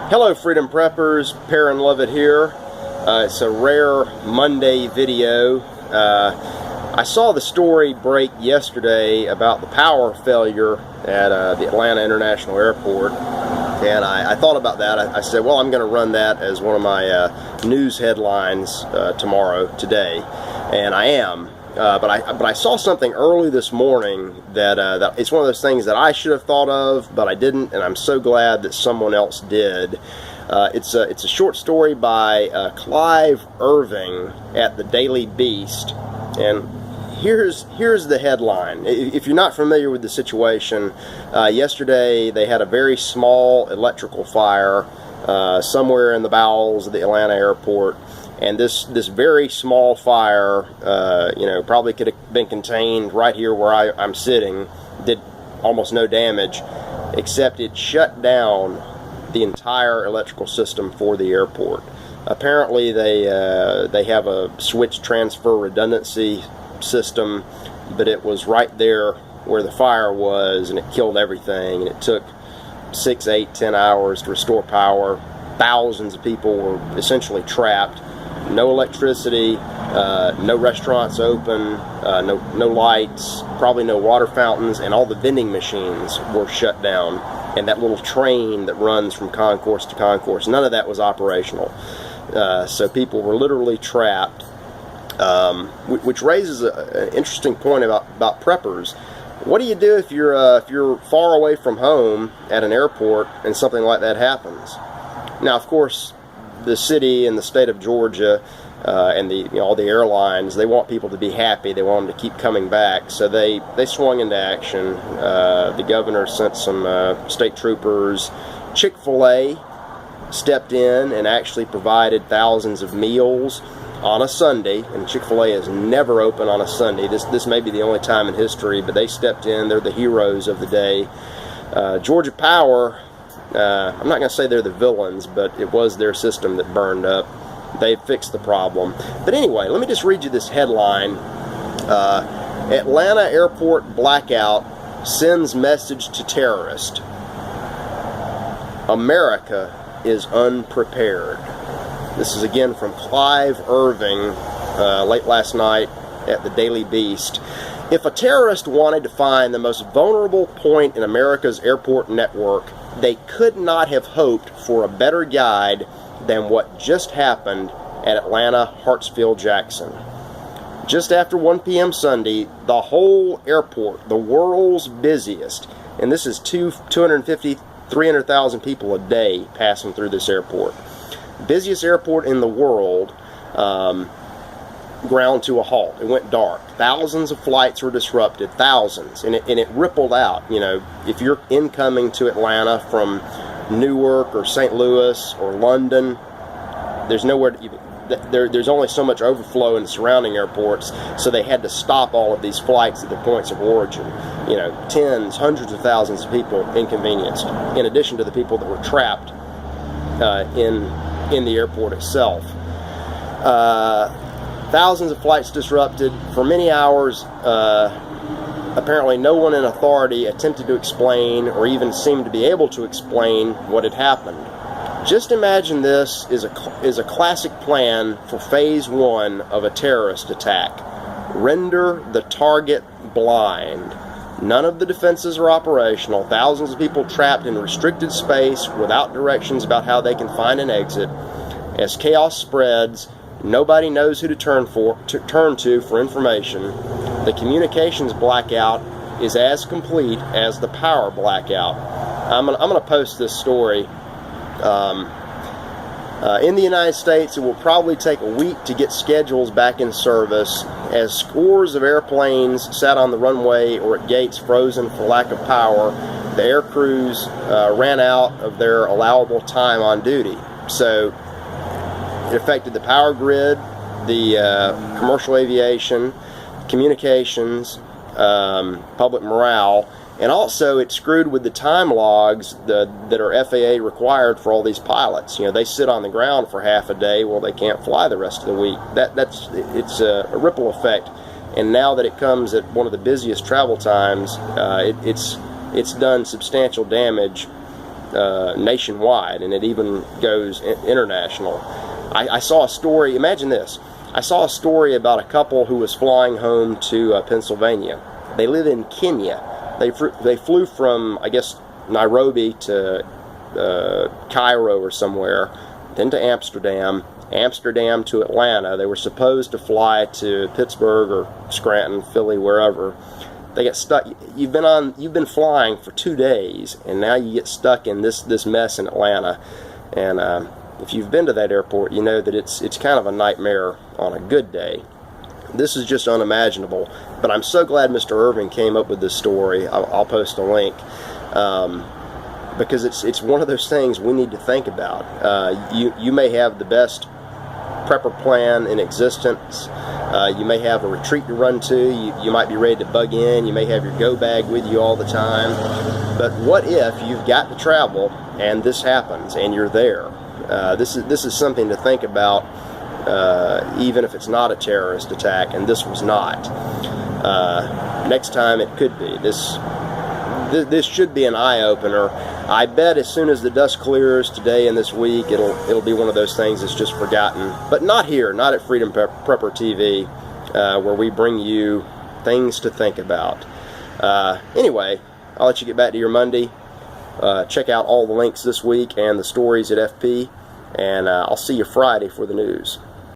Hello Freedom Preppers, Perrin Lovett here. It's a rare Monday video. I saw the story break yesterday about the power failure at the Atlanta International Airport, and I thought about that. I said, well, I'm going to run that as one of my news headlines today, and I am. But I saw something early this morning that it's one of those things that I should have thought of, but I didn't, and I'm so glad that someone else did. It's a short story by Clive Irving at the Daily Beast, and here's the headline. If you're not familiar with the situation, yesterday they had a very small electrical fire somewhere in the bowels of the Atlanta airport. And this very small fire, probably could have been contained right here where I'm sitting, did almost no damage, except it shut down the entire electrical system for the airport. Apparently they have a switch transfer redundancy system, but it was right there where the fire was, and it killed everything, and it took 6, 8, 10 hours to restore power. Thousands of people were essentially trapped. No electricity, no restaurants open, no lights, probably no water fountains, and all the vending machines were shut down. And that little train that runs from concourse to concourse, none of that was operational. So people were literally trapped, which raises an interesting point about preppers. What do you do if you're far away from home at an airport and something like that happens? Now, of course, the city and the state of Georgia and all the airlines, they want people to be happy. They want them to keep coming back. So they swung into action. The governor sent some state troopers. Chick-fil-A stepped in and actually provided thousands of meals on a Sunday. And Chick-fil-A is never open on a Sunday. This may be the only time in history, but they stepped in. They're the heroes of the day. Georgia Power, I'm not going to say they're the villains, but it was their system that burned up. They fixed the problem. But anyway, let me just read you this headline. Atlanta Airport Blackout sends message to terrorist. America is unprepared. This is again from Clive Irving, late last night at the Daily Beast. If a terrorist wanted to find the most vulnerable point in America's airport network, they could not have hoped for a better guide than what just happened at Atlanta Hartsfield-Jackson. Just after 1 p.m. Sunday, the whole airport, the world's busiest, and this is 250, 300,000 people a day passing through this airport. Busiest airport in the world, ground to a halt. It went dark. Thousands of flights were disrupted, thousands, and it rippled out. If you're incoming to Atlanta from Newark or St. Louis or London, there's nowhere to even, there's only so much overflow in the surrounding airports, so they had to stop all of these flights at the points of origin. Tens, hundreds of thousands of people inconvenienced, in addition to the people that were trapped in the airport itself. Thousands of flights disrupted for many hours. Apparently no one in authority attempted to explain or even seemed to be able to explain what had happened. Just imagine this is a classic plan for phase 1 of a terrorist attack. Render the target blind. None of the defenses are operational. Thousands of people trapped in restricted space without directions about how they can find an exit. As chaos spreads, nobody knows who to turn to for information. The communications blackout is as complete as the power blackout. I'm gonna post this story. In the United States, it will probably take a week to get schedules back in service, as scores of airplanes sat on the runway or at gates frozen for lack of power. The air crews ran out of their allowable time on duty. So it affected the power grid, the commercial aviation, communications, public morale, and also it screwed with the time logs that are FAA required for all these pilots. They sit on the ground for half a day, well, they can't fly the rest of the week. It's a ripple effect, and now that it comes at one of the busiest travel times, it's done substantial damage nationwide, and it even goes international. I saw a story, imagine this, I saw a story about a couple who was flying home to Pennsylvania. They live in Kenya. They flew from, I guess, Nairobi to Cairo or somewhere, then to Amsterdam to Atlanta. They were supposed to fly to Pittsburgh or Scranton, Philly, wherever. They get stuck. You've been flying for 2 days, and now you get stuck in this mess in Atlanta. And if you've been to that airport, you know that it's kind of a nightmare on a good day. This is just unimaginable. But I'm so glad Mr. Irving came up with this story. I'll post a link. Because it's one of those things we need to think about. You may have the best prepper plan in existence. You may have a retreat to run to. You might be ready to bug in. You may have your go bag with you all the time. But what if you've got to travel and this happens and you're there? This is something to think about, even if it's not a terrorist attack, and this was not. Next time it could be. This should be an eye-opener. I bet as soon as the dust clears today and this week, it'll be one of those things that's just forgotten. But not here, not at Freedom Prepper TV, where we bring you things to think about. Anyway, I'll let you get back to your Monday. Check out all the links this week and the stories at FP, and I'll see you Friday for the news.